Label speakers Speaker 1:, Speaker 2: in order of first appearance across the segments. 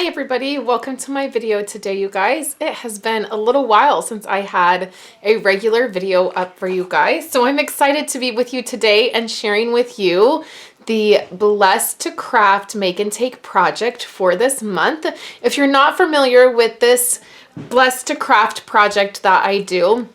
Speaker 1: Hi everybody, welcome to my video today, you guys. It has been a little while since I had a regular video up for you guys, so I'm excited to be with you today and sharing with you the Blessed2Craft Make and Take project for this month. If you're not familiar with this Blessed2Craft project that I do,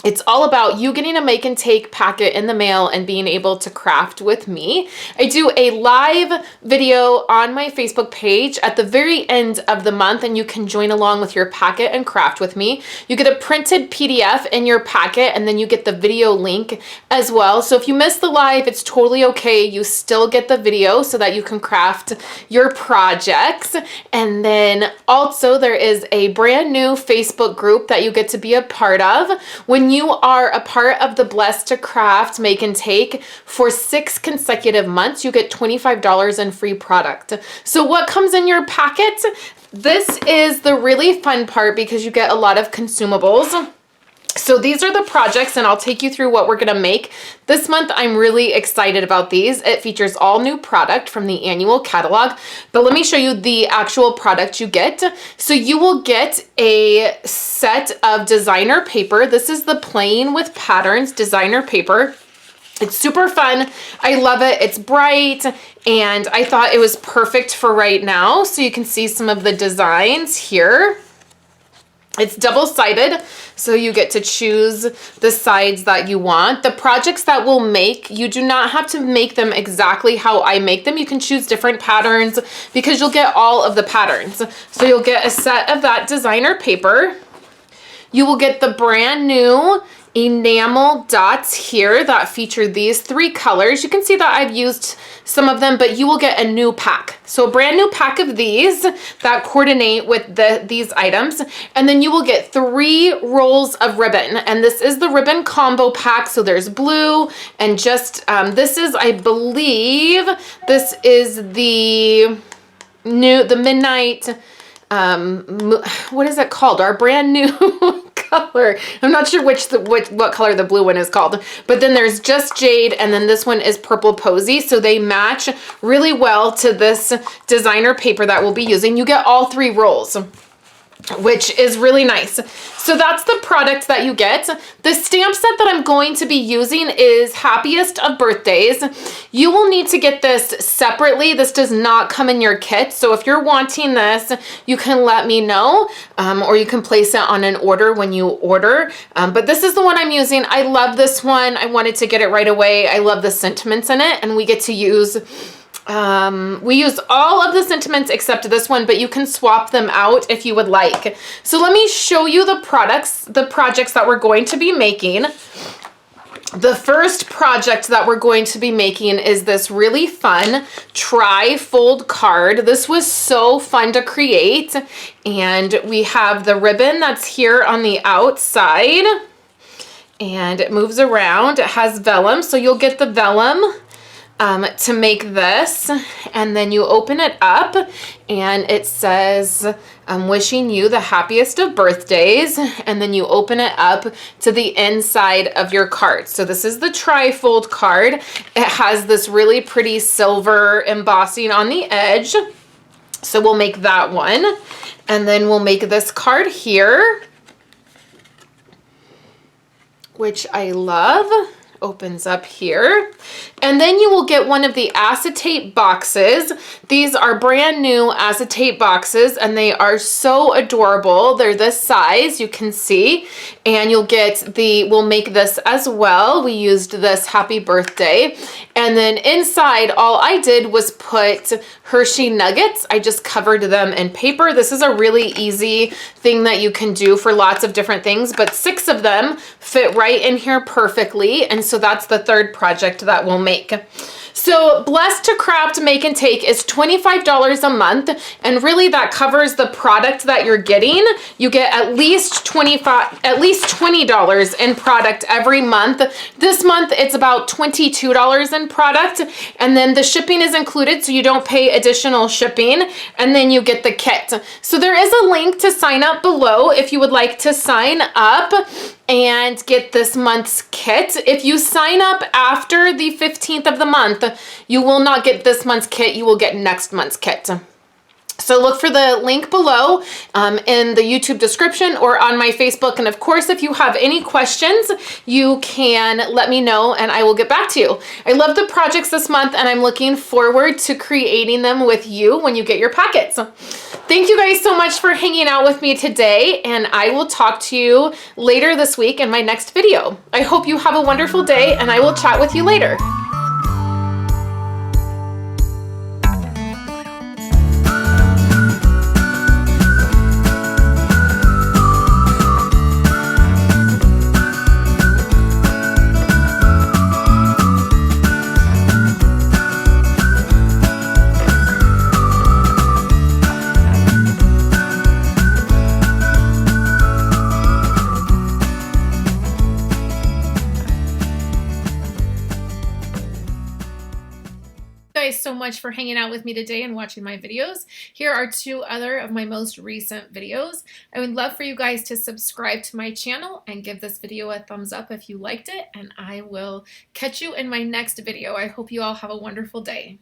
Speaker 1: it's all about you getting a make and take packet in the mail and being able to craft with me. I do a live video on my Facebook page at the very end of the month, and you can join along with your packet and craft with me. You get a printed PDF in your packet, and then you get the video link as well. So if you miss the live, it's totally okay. You still get the video so that you can craft your projects. And then also there is a brand new Facebook group that you get to be a part of. When you are a part of the Blessed2Craft Make and Take for 6 consecutive months, you get $25 in free product. So what comes in your packet? This is the really fun part because you get a lot of consumables. So these are the projects, and I'll take you through what we're gonna make. This month, I'm really excited about these. It features all new product from the annual catalog, but let me show you the actual product you get. So you will get a set of designer paper. This is the Playing with Patterns designer paper. It's super fun. I love it. It's bright, and I thought it was perfect for right now. So you can see some of the designs here. It's double-sided, so you get to choose the sides that you want. The projects that we'll make, you do not have to make them exactly how I make them. You can choose different patterns because you'll get all of the patterns. So you'll get a set of that designer paper. You will get the brand new enamel dots here that feature these 3 colors. You can see that I've used some of them, but you will get a new pack. So a brand new pack of these that coordinate with these items. And then you will get 3 rolls of ribbon. And this is the ribbon combo pack. So there's blue and just, this is, I believe, this is the midnight, what is it called? Our brand new color. I'm not sure what color the blue one is called, but then there's just jade, and then this one is purple posy. So they match really well to this designer paper that we'll be using. You get all 3 rolls, which is really nice. So that's the product that you get. The stamp set that I'm going to be using is Happiest of Birthdays. You will need to get this separately. This does not come in your kit. So if you're wanting this, you can let me know, or you can place it on an order when you order. But this is the one I'm using. I love this one. I wanted to get it right away. I love the sentiments in it, and we get to use we use all of the sentiments except this one, but you can swap them out if you would like. So let me show you the projects that we're going to be making. The first project that we're going to be making is this really fun tri-fold card. This was so fun to create, and we have the ribbon that's here on the outside, and it moves around. It has vellum, so you'll get the vellum to make this, and then you open it up and it says, I'm wishing you the happiest of birthdays, and then you open it up to the inside of your card. So this is the tri-fold card. It has this really pretty silver embossing on the edge. So we'll make that one, and then we'll make this card here, which I love. Opens up here, and then you will get one of the acetate boxes. These are brand new acetate boxes, and they are so adorable. They're this size, you can see, and you'll get we'll make this as well. We used this happy birthday, and then inside all I did was put Hershey nuggets. I just covered them in paper. This is a really easy thing that you can do for lots of different things, but 6 of them fit right in here perfectly, and so that's the third project that we'll make. So Blessed2Craft Make and Take is $25 a month, and really that covers the product that you're getting. You get at least $20 in product every month. This month it's about $22 in product, and then the shipping is included, so you don't pay additional shipping, and then you get the kit. So there is a link to sign up below if you would like to sign up and get this month's kit. If you sign up after the 15th of the month, you will not get this month's kit, you will get next month's kit. So look for the link below in the YouTube description or on my Facebook. And of course, if you have any questions, you can let me know and I will get back to you. I love the projects this month and I'm looking forward to creating them with you when you get your packets. Thank you guys so much for hanging out with me today, and I will talk to you later this week in my next video. I hope you have a wonderful day and I will chat with you later. Guys so much for hanging out with me today and watching my videos. Here are 2 other of my most recent videos. I would love for you guys to subscribe to my channel and give this video a thumbs up if you liked it, and I will catch you in my next video. I hope you all have a wonderful day.